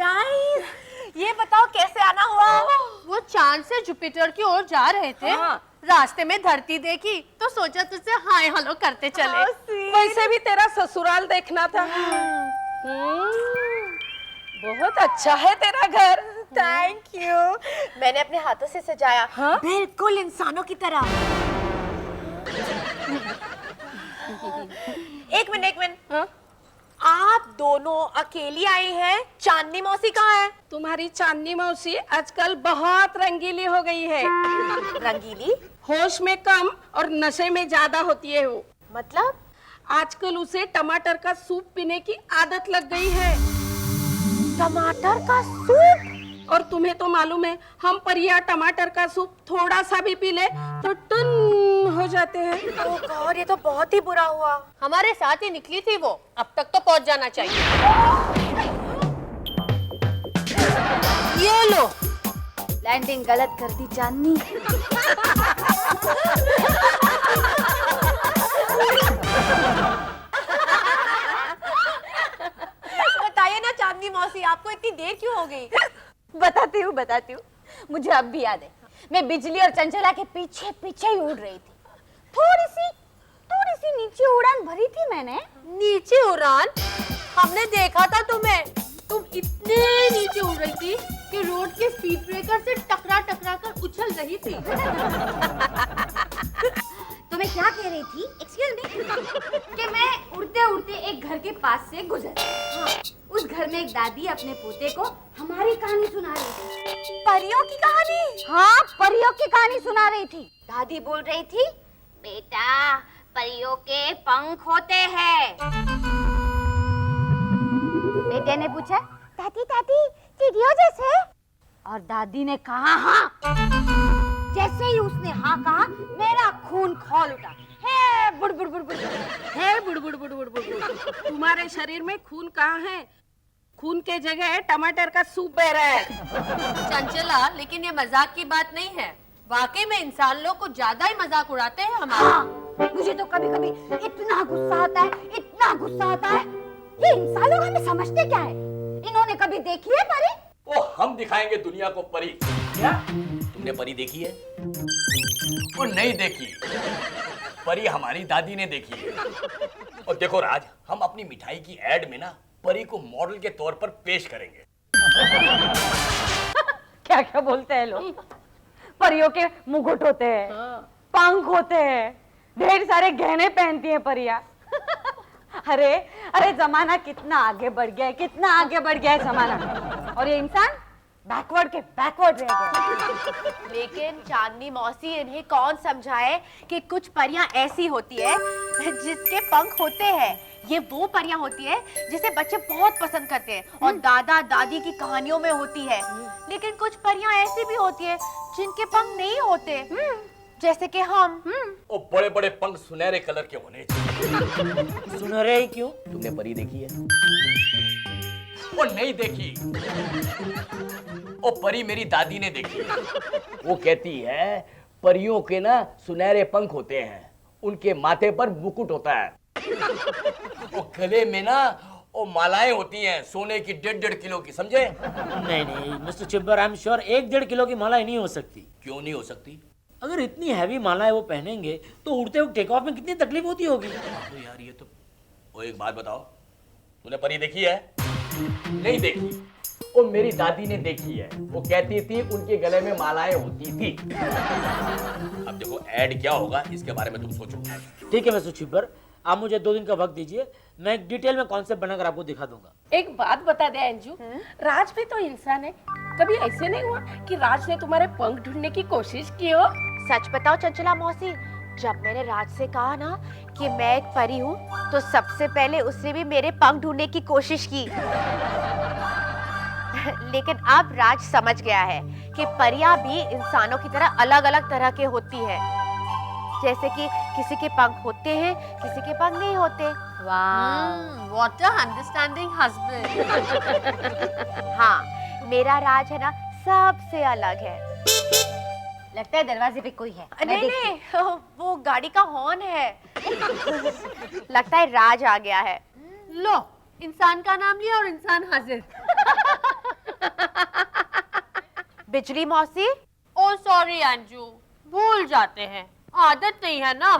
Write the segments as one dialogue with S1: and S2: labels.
S1: Surprise. ये बताओ कैसे आना हुआ?
S2: वो चांद से जुपिटर की ओर जा रहे थे। रास्ते में धरती देखी तो सोचा तुझसे हाय हेलो करते चले।
S3: वैसे भी तेरा ससुराल देखना था। बहुत अच्छा है तेरा घर।
S1: Thank you. मैंने अपने हाथों से सजाया। बिल्कुल इंसानों की तरह। एक मिनट। आप दोनों अकेली आई हैं? चांदनी मौसी कहाँ है?
S3: तुम्हारी चांदनी मौसी आजकल बहुत रंगीली हो गई है।
S1: रंगीली?
S3: होश में कम और नशे में ज्यादा होती है वो।
S1: मतलब?
S3: आजकल उसे टमाटर का सूप पीने की आदत लग गई है।
S1: टमाटर का सूप?
S3: और तुम्हें तो मालूम है, हम परिया टमाटर का सूप थोड़ा सा भी पी ले तो टन हो जाते हैं।
S1: ओह गॉड, ये तो बहुत ही बुरा हुआ।
S2: हमारे साथ ही निकली थी वो, अब तक तो पहुंच जाना चाहिए।
S1: ये लो।
S4: लैंडिंग गलत कर दी चांदनी।
S1: बताइए ना चांदनी मौसी, आपको इतनी देर क्यों हो गई?
S4: बताती हूँ। मुझे अब भी याद है, मैं बिजली और चंचला के पीछे पीछे ही उड़ रही थी। थोड़ी सी नीचे उड़ान भरी थी मैंने।
S2: नीचे उड़ान? हमने देखा था तुम्हें, तुम इतने नीचे उड़ रही थी कि रोड के स्पीड ब्रेकर से टकरा कर उछल रही थी।
S4: तो मैं क्या कह रही थी, एक्सक्यूज मी, कि मैं उड़ते उड़ते एक घर के पास से गुजरी। उस घर में एक दादी अपने पोते को हमारी कहानी सुना रही थी।
S1: परियों की कहानी?
S4: हाँ, परियों की कहानी सुना रही थी। दादी बोल रही थी, बेटा परियों के पंख होते हैं। बेटे ने पूछा, दादी चिड़ियों जैसे? और दादी ने कहा हाँ। जैसे ही उसने हाँ कहा, मेरा खून खौल उठा। हे बुड़ बुड़।
S3: तुम्हारे शरीर में खून कहाँ है? खून के जगह टमाटर का सूप बह रहा है।
S2: चंचला, लेकिन ये मजाक की बात नहीं है। वाकई में इंसान लोग कुछ ज्यादा ही मजाक उड़ाते हैं हमारा।
S4: हाँ, मुझे तो कभी-कभी इतना गुस्सा आता है। ये इंसान लोग हमें समझते क्या है? इन्होंने कभी देखी है परी?
S5: ओ, हम दिखाएंगे दुनिया को परी। क्या तुमने परी देखी है? वो नहीं देखी। परी हमारी दादी ने देखी है। और देखो राज, हम अपनी मिठाई की एड में ना परी को मॉडल के तौर पर पेश करेंगे।
S4: क्या बोलते हैं लोग? परियों के मुकुट होते हैं, पंख होते हैं, ढेर सारे गहने पहनती हैं परियां। अरे जमाना कितना आगे बढ़ गया है जमाना। और ये इंसान बैकवर्ड रह गया।
S1: लेकिन चांदनी मौसी, इन्हें कौन समझाए कि कुछ परियां ऐसी होती है जिसके पंख होते हैं। ये वो परियां होती है जिसे बच्चे बहुत पसंद करते हैं और दादा दादी की कहानियों में होती है। लेकिन कुछ परियां ऐसी भी होती है जिनके पंख नहीं होते, जैसे कि हम।
S5: ओ, बड़े बड़े पंख सुनहरे कलर के होने चाहिए।
S6: सुनहरे ही क्यों?
S5: तुमने परी देखी है? वो नहीं देखी। ओ, परी मेरी दादी ने देखी। वो कहती है परियों के ना सुनहरे पंख होते हैं, उनके माथे पर मुकुट होता है, वो गले में ना वो मालाएं होती हैं सोने की 1.5 किलो की, समझे?
S6: नहीं mister Chhibber, I am sure 1-1.5 kilo की माला नहीं हो सकती।
S5: क्यों नहीं हो सकती?
S6: अगर इतनी हैवी मालाएं वो पहनेंगे तो उड़ते हुए टेक ऑफ में कितनी तकलीफ होती होगी।
S5: तो यार ये तो, वो एक बात बताओ, तूने परी देखी है? नहीं देखी। वो मेरी दादी ने देखी है। वो कहती थी उनके गले में मालाएं होती थी। अब देखो ऐड क्या होगा इसके बारे में तुम सोचो।
S6: ठीक है मिस्टर चिब्बर, आप मुझे 2 दिन का वक्त दीजिए, मैं एक डिटेल में कॉन्सेप्ट बनाकर आपको दिखा दूंगा।
S3: एक बात बता दे अंजू, राज भी तो इंसान है। कभी ऐसे नहीं हुआ कि राज ने तुम्हारे पंख ढूंढने की कोशिश की हो?
S1: सच बताओ चंचला मौसी, जब मैंने राज से कहा ना कि मैं एक परी हूँ, तो सबसे पहले उसने भी मेरे पंख ढूंढने की कोशिश की। लेकिन अब राज समझ गया है कि परियां भी इंसानों की तरह अलग अलग तरह के होती है। जैसे कि किसी के पंख होते हैं, किसी के पंख नहीं होते।
S2: वाह, व्हाट अ अंडरस्टैंडिंग हस्बैंड।
S1: हाँ, मेरा राज है ना सबसे अलग है।
S4: लगता है दरवाजे पे कोई है।
S1: नहीं, वो गाड़ी का हॉर्न है। लगता है राज आ गया है।
S2: लो, इंसान का नाम लिया और इंसान हाजिर।
S1: बिजली मौसी,
S2: ओ सॉरी अंजू, भूल जाते हैं, आदत नहीं है ना।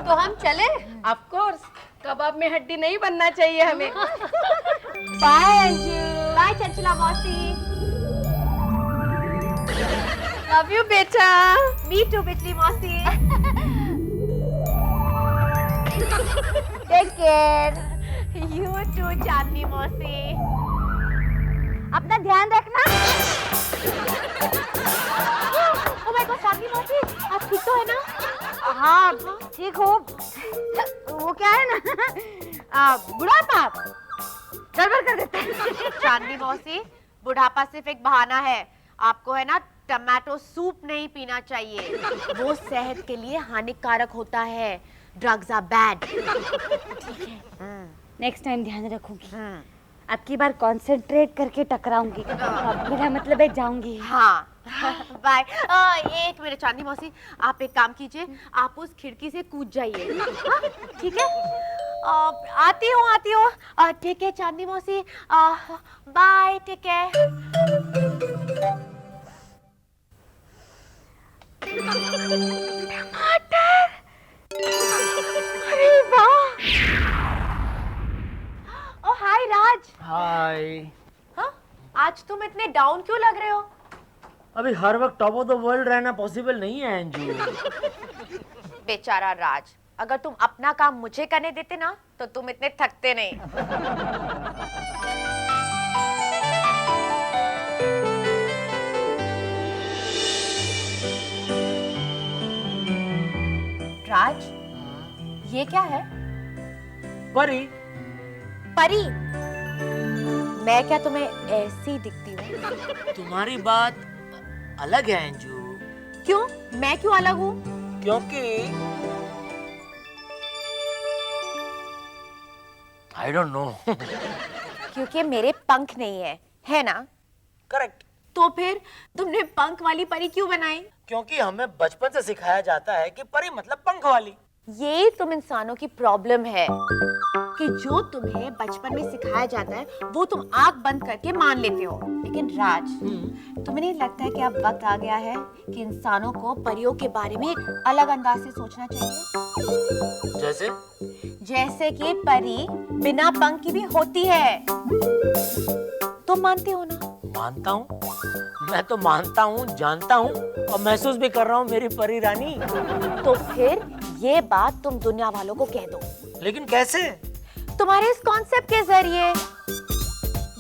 S2: तो हम चले?
S3: ऑफ कोर्स, कबाब में हड्डी नहीं बनना चाहिए हमें।
S1: बाय अंजू, बाय चंचला मौसी।
S2: लव यू बेटा।
S1: मी टू बिजली मौसी।
S4: Take care.
S1: You too Chandni मौसी।
S4: अपना ध्यान रखना।
S1: ओ माय गॉड चांदनी मौसी, आप ठीक तो है ना?
S4: हाँ ठीक हो। वो क्या है ना, बुढ़ापा गड़बड़ कर देता है।
S1: चांदनी मौसी, बुढ़ापा सिर्फ एक बहाना है। आपको है ना टमाटो सूप नहीं पीना चाहिए, वो सेहत के लिए हानिकारक होता है। Drugs are bad.
S4: Next time ध्यान रखूंगी। अब की बार कंसंट्रेट करके टकराऊंगी। मेरा मतलब है जाऊंगी।
S1: हाँ बाय। एक मिनट चांदनी मौसी, आप एक काम कीजिए, आप उस खिड़की से कूद जाइए। हाँ, ठीक है? आती हूँ। ठीक है चांदनी मौसी, बाय, ठीक है। टमाटर, अरे वाह। ओ हाय राज।
S6: हाय।
S1: हाँ, आज तुम इतने डाउन क्यों लग रहे हो?
S6: अभी हर वक्त टॉप ऑफ द वर्ल्ड रहना पॉसिबल नहीं है अंजू।
S1: बेचारा राज, अगर तुम अपना काम मुझे करने देते ना तो तुम इतने थकते नहीं। राज, ये क्या है?
S6: परी।
S1: परी? मैं क्या तुम्हें ऐसी दिखती हूँ?
S6: तुम्हारी बात अलग है अंजू।
S1: क्यों? मैं क्यों अलग हूँ?
S6: क्योंकि आई डोंट नो।
S1: क्योंकि मेरे पंख नहीं है ना?
S6: करेक्ट।
S1: तो फिर तुमने पंख वाली परी क्यों बनाई?
S6: क्योंकि हमें बचपन से सिखाया जाता है कि परी मतलब पंख वाली।
S1: ये तुम इंसानों की प्रॉब्लम है कि जो तुम्हें बचपन में सिखाया जाता है वो तुम आंख बंद करके मान लेते हो। लेकिन राज, तुम्हें नहीं लगता है कि अब वक्त आ गया है कि इंसानों को परियों के बारे में एक अलग अंदाज से सोचना चाहिए?
S6: जैसे
S1: कि परी बिना पंख की भी होती है। तुम मानते हो ना?
S6: मानता हूँ, मैं तो मानता हूँ, जानता हूँ और महसूस भी कर रहा हूँ मेरी परी रानी।
S1: तो फिर ये बात तुम दुनिया वालों को कह दो।
S6: लेकिन कैसे?
S1: तुम्हारे इस कॉन्सेप्ट के जरिए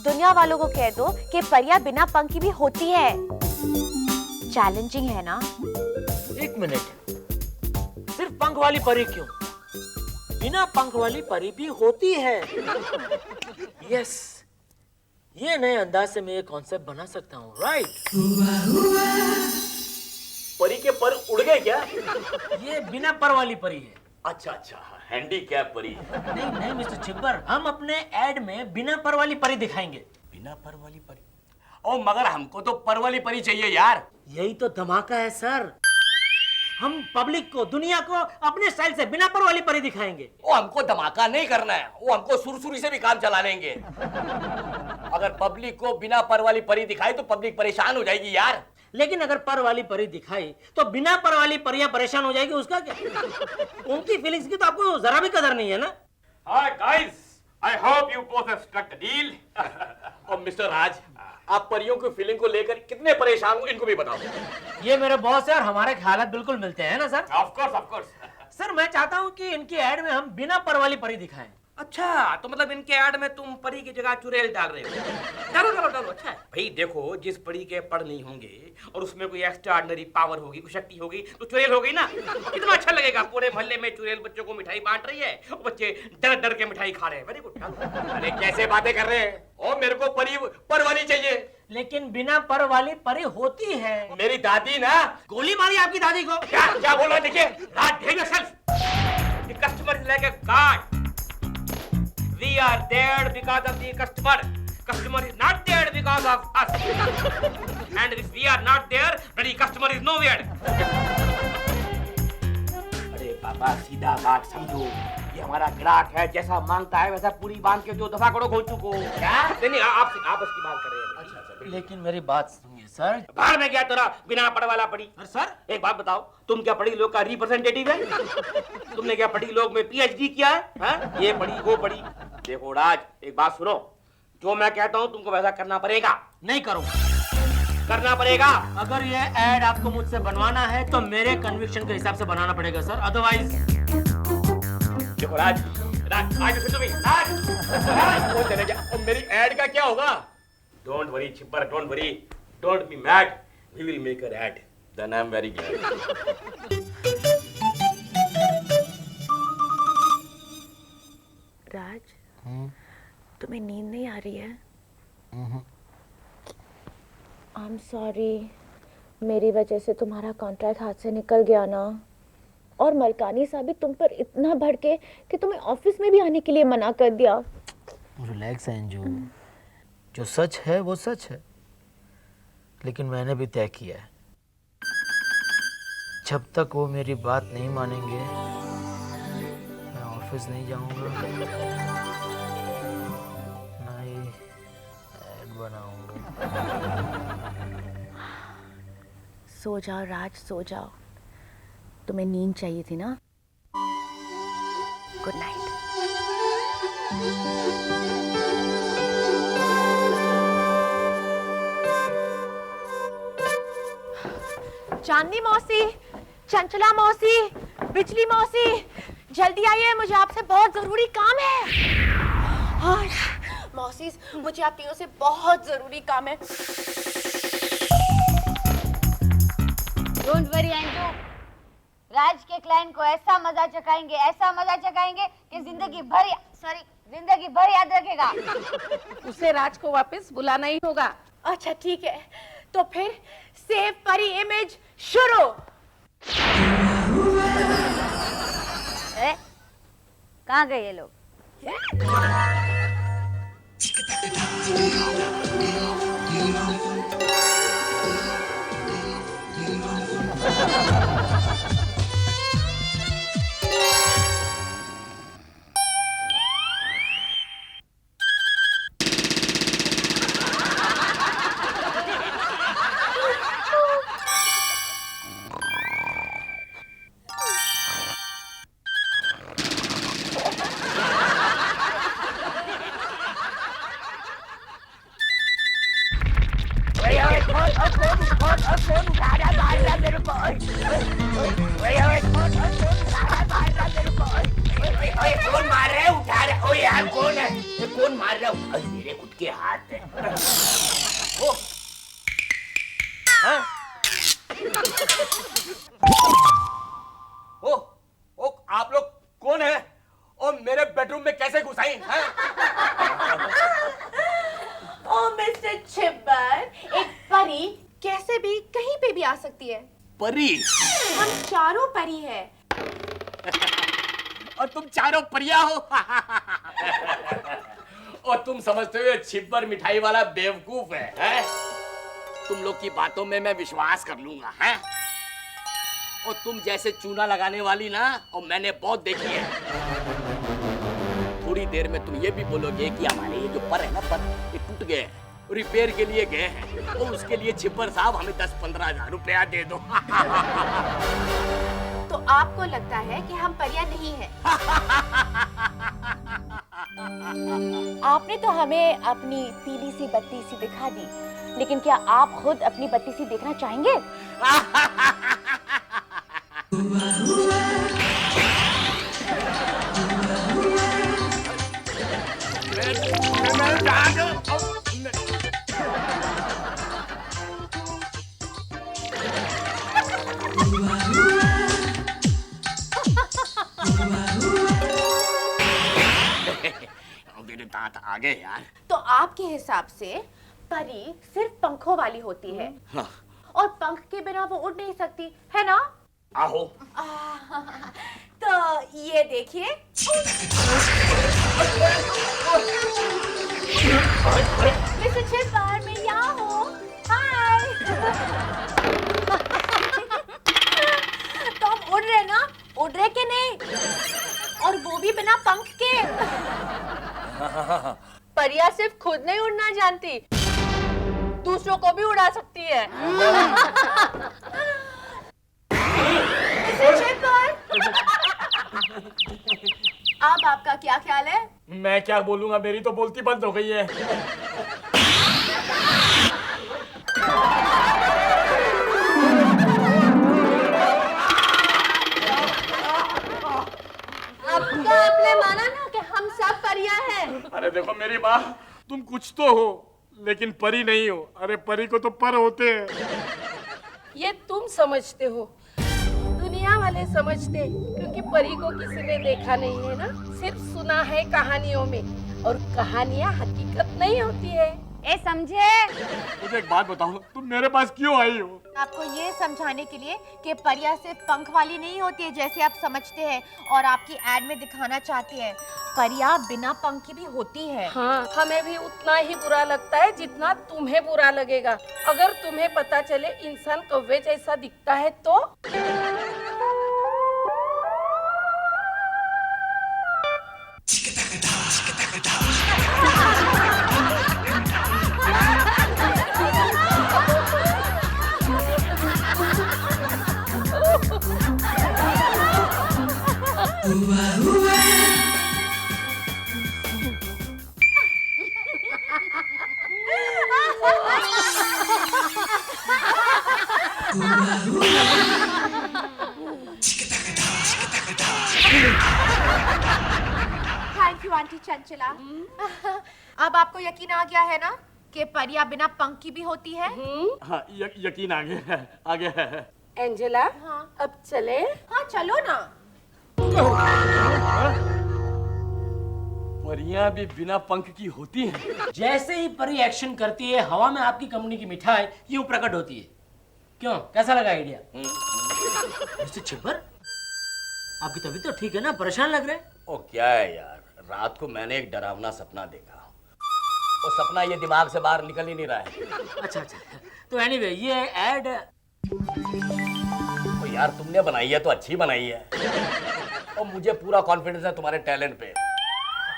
S1: दुनिया वालों को कह दो कि परियां बिना पंख की भी होती है। चैलेंजिंग है ना?
S6: एक मिनट, सिर्फ पंख वाली परी क्यों? बिना पंख वाली परी भी होती है। यस, ये नए अंदाज से मैं ये कॉन्सेप्ट बना सकता हूँ। राइट।
S5: परी के पर उड़ गए क्या?
S6: ये बिना पर वाली परी है।
S5: अच्छा, हैंडीकैप परी।
S6: नहीं मिस्टर छिब्बर, हम अपने एड में बिना पर वाली परी दिखाएंगे।
S5: बिना पर वाली परी? ओ मगर हमको तो पर वाली परी चाहिए यार।
S6: यही तो धमाका है सर। हम पब्लिक को, दुनिया को अपने स्टाइल से बिना पर वाली परी दिखाएंगे।
S5: वो हमको धमाका नहीं करना है, वो हमको सुरसुरी से भी काम चला लेंगे। अगर पब्लिक को बिना पर वाली परी दिखाई तो पब्लिक परेशान हो जाएगी यार।
S6: लेकिन अगर पर वाली परी दिखाई तो बिना पर वाली परियां परेशान हो जाएगी, उसका क्या? उनकी फीलिंग्स की तो आपको जरा भी कदर नहीं है ना।
S5: Hi guys, I hope you both have struck a deal. और मिस्टर राज, आप परियों की फीलिंग को लेकर कितने परेशान हो इनको भी बताओ।
S6: ये मेरे बॉस है और हमारे ख्यालात बिल्कुल मिलते हैं ना सर।
S5: Of course.
S6: सर मैं चाहता हूँ कि इनकी एड में हम बिना पर वाली परी दिखाएं।
S7: अच्छा, तो मतलब इनके ऐड में तुम परी की जगह चुड़ैल डाल रहे हो। डालो, अच्छा है भाई। देखो, जिस परी के पड़ नहीं होंगे और उसमें कोई एक्स्ट्रा ऑर्डिनरी पावर होगी, कोई शक्ति होगी, तो चुड़ैल हो गई ना। कितना अच्छा लगेगा। पूरे मोहल्ले में चुड़ैल बच्चों को मिठाई बांट रही है और बच्चे डर डर के मिठाई खा रहे हैं। Very good.
S5: अरे कैसे बातें कर रहे हैं? और मेरे को परी पर वाली चाहिए।
S6: लेकिन बिना पर वाली परी होती है।
S5: मेरी दादी ना
S6: गोली मारी आपकी दादी को।
S5: क्या बोल रहे? देखिए
S7: God damn yourself. The customer is like a god. We are there because of the customer. Customer is not there because of us. And if we are not there, bloody customer is nowhere.
S5: अरे बाबा, सीधा बात समझो।
S7: ये हमारा ग्राहक है, जैसा मांगता है वैसा पूरी बांध के जो दफा करो घोंचू को। क्या? नहीं आप उसकी बात कर रहे हैं। अच्छा,
S6: लेकिन मेरी बात सुनिए सर।
S7: बाहर में क्या तेरा बिना पढ़ वाला पढ़ी? सर एक बात बताओ, तुम क्या पढ़ी लोग का रिप्रेजेंटेटिव है? तुमने क्या पढ़ी लोग में PhD किया है? हाँ? ये पढ़ी वो पढ़ी। देखो राज, एक बात सुनो, जो मैं कहता हूँ तुमको वैसा करना पड़ेगा।
S6: नहीं करो,
S7: करना पड़ेगा।
S6: अगर ये ऐड आपको मुझसे बनवाना है तो मेरे कन्विक्शन के हिसाब से बनाना पड़ेगा सर, अदरवाइज।
S7: देखो राज, आज फिर तुम्हें राज वो चले जा। और मेरी ऐड का क्या होगा? डोंट वरी छिपर, don't worry, don't be mad, we will make a ad, then I am very glad.
S1: Raj, तुम्हें नींद नहीं आ रही है? आई एम सॉरी, मेरी वजह से तुम्हारा कॉन्ट्रैक्ट हाथ से निकल गया ना। और मलकानी साहब भी तुम पर इतना भड़के कि तुम्हें ऑफिस में भी आने के लिए मना कर दिया।
S6: रिलैक्स अंजू, जो सच है वो सच है, लेकिन मैंने भी तय किया है, जब तक वो मेरी बात नहीं मानेंगे मैं ऑफिस नहीं जाऊंगा, ना ही ऐड बनाऊंगा।
S1: सो जाओ राज, सो जाओ, तुम्हें नींद चाहिए थी ना। Good night. चांदनी मौसी, चंचला मौसी, बिजली मौसी, जल्दी आइए, मुझे आपसे बहुत जरूरी काम है। मौसी, मुझे आप तीनों से बहुत जरूरी काम है।
S4: डोंट वरी अंजू, राज के क्लाइंट को ऐसा मजा चखाएंगे कि जिंदगी भर याद रखेगा।
S3: उसे राज को वापस बुलाना ही होगा।
S1: अच्छा ठीक है, तो फिर सेव परी इमेज शुरू।
S4: अरे कहाँ गए ये लोग?
S5: कौन मार रहा है? उठा रहा? ओ यार कौन है? ये कौन मार रहा है? मेरे खुद के हाथ है। ओ, हाँ? ओ, आप लोग कौन है? और मेरे बेडरूम में कैसे घुस आई?
S1: ओ मिस्टर छिब्बर, एक परी कैसे भी कहीं पे भी आ सकती है।
S5: परी?
S1: हम चारों परी हैं।
S5: और तुम चारों परिया हो? और तुम समझते हो ये छिब्बर मिठाई वाला बेवकूफ है, हैं? तुम लोग की बातों में मैं विश्वास कर लूंगा, हैं? और तुम जैसे चूना लगाने वाली ना, और मैंने बहुत देखी है। थोड़ी देर में तुम ये भी बोलोगे कि हमारे ये जो पर है ना, पर ये टूट गए हैं, रिपेयर के लिए गए हैं, और उसके लिए छिब्बर साहब हमें 10-15 हजार रुपया दे दो।
S1: तो आपको लगता है कि हम परियां नहीं हैं? आपने तो हमें अपनी पीली सी बत्ती सी दिखा दी, लेकिन क्या आप खुद अपनी बत्ती सी देखना चाहेंगे?
S5: मेरे दांत आ गए यार।
S1: तो आपके हिसाब से परी सिर्फ पंखों वाली होती है,
S5: हाँ।
S1: और पंख के बिना वो उड़ नहीं सकती है ना?
S5: आहो।
S1: तो ये देखिए, मिस्टर छिब्बर, मैं यहाँ हूँ। हाय। तो हम उड़ रहे ना? उड़ रहे कि नहीं? और वो भी बिना
S2: परियां सिर्फ खुद नहीं उड़ना जानती, दूसरों को भी उड़ा सकती है।
S1: अब आपका क्या ख्याल है?
S5: मैं क्या बोलूंगा, मेरी तो बोलती बंद हो गई है।
S2: अब क्या आपने माना ना कि हम सब परियां हैं?
S5: अरे देखो मेरी माँ, तुम कुछ तो हो लेकिन परी नहीं हो। अरे परी को तो पर होते हैं।
S3: ये तुम समझते हो, दुनिया वाले समझते, क्योंकि परी को किसी ने देखा नहीं है ना, सिर्फ सुना है कहानियों में, और कहानियां हकीकत नहीं होती है।
S4: ए समझे?
S5: मुझे एक बात बताओ, तुम मेरे पास क्यों आई हो?
S1: आपको ये समझाने के लिए कि परियां सिर्फ पंख वाली नहीं होती है जैसे आप समझते हैं और आपकी एड में दिखाना चाहते हैं। परियां बिना पंख की भी होती है।
S3: हाँ, हमें भी उतना ही बुरा लगता है जितना तुम्हें बुरा लगेगा। अगर तुम्हें पता चले इंसान कौवे जैसा दिखता है तो?
S1: Thank you aunty Chanchala. अब आपको यकीन आ गया है ना कि परियां बिना पंख की भी होती है?
S5: हाँ, यकीन आ गया है, आ गया है।
S3: एंजेला,
S1: हाँ।
S3: अब चले?
S1: हाँ चलो ना।
S5: परियां भी बिना पंख की होती हैं?
S6: जैसे ही परी एक्शन करती है, हवा में आपकी कंपनी की मिठाई यूं प्रकट होती है। क्यों, कैसा लगा आइडिया? मिस्टर छिपर, आपकी तबीयत तो ठीक है ना? परेशान लग रहे हैं।
S5: ओ क्या है यार, रात को मैंने एक डरावना सपना देखा। वो सपना ये दिमाग से बाहर निकल ही नहीं रहा है।
S6: अच्छा, तो एनीवे ये एड
S5: तो यार तुमने बनाई है तो अच्छी बनाई है, और मुझे पूरा कॉन्फिडेंस है तुम्हारे टैलेंट पे,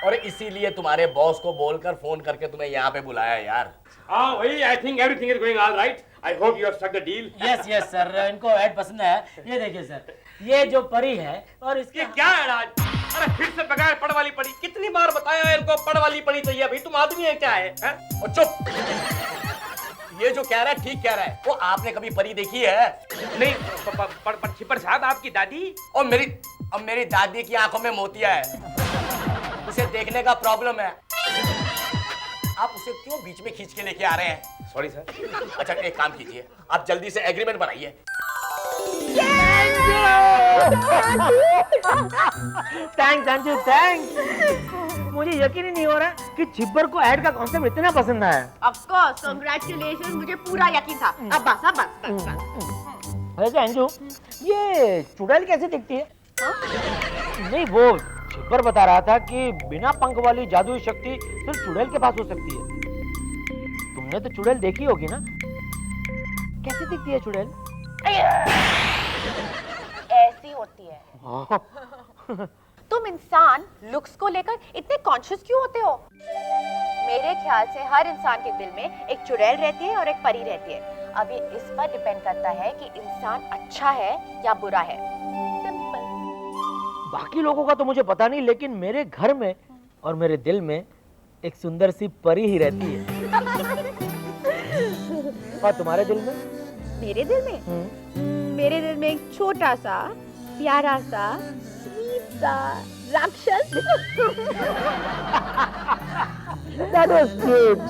S5: और इसीलिए तुम्हारे बॉस को बोलकर फोन करके तुम्हें यहाँ पे बुलाया यार।
S7: हाँ वही, I think everything is going all right. I hope you have struck the deal.
S6: Yes sir, इनको एड पसंद है। ये देखिए सर, ये जो परी है और
S7: ये
S6: इसके
S7: क्या है आज? अरे फिर से बगैर पढ़ वाली पड़ी। कितनी बार बताया है इनको पढ़ वाली पड़ी चाहिए। भाई तुम आदमी है क्या है?
S5: और चुप, ये जो कह रहा है ठीक कह रहा है। वो आपने कभी परी देखी है?
S7: नहीं, पर छिपर साहब आपकी दादी।
S5: और मेरी दादी की आंखों में मोतिया है, उसे देखने का प्रॉब्लम है। आप उसे क्यों बीच में खींच के लेके आ रहे हैं?
S7: Sorry sir.
S5: अच्छा एक काम कीजिए, आप जल्दी से एग्रीमेंट बनाइए।
S6: Thanks Anju, thanks. मुझे यकीन ही नहीं हो रहा कि छिब्बर को ऐड का कॉन्सेप्ट इतना पसंद आया।
S1: ऑफ कोर्स, कांग्रेचुलेशंस, मुझे पूरा यकीन था। अब बस।
S6: वैसे अंजू, ये चुड़ैल कैसे दिखती है? नहीं, वो छिब्बर बता रहा था कि बिना पंख वाली जादुई शक्ति सिर्फ चुड़ैल के पास हो सकती है। तुमने तो चुड़ैल देखी होगी ना? कैसे दिखती है चुड़ैल?
S1: ऐसी होती है। तुम इंसान लुक्स को लेकर इतने कॉन्शियस क्यों होते हो? मेरे ख्याल से हर इंसान के दिल में एक चुड़ैल रहती है और एक परी रहती है। अब ये इस पर डिपेंड करता है कि इंसान अच्छा है या बुरा है। सिंपल।
S6: बाकी लोगों का तो मुझे पता नहीं, लेकिन मेरे घर में और मेरे दिल में एक सुंदर सी परी ही रहती है। और तुम्हारे दिल में?
S1: मेरे दिल में? मेरे दिल में एक छोटा सा प्यारा सा स्वीट सा राक्षस।
S6: That was cute.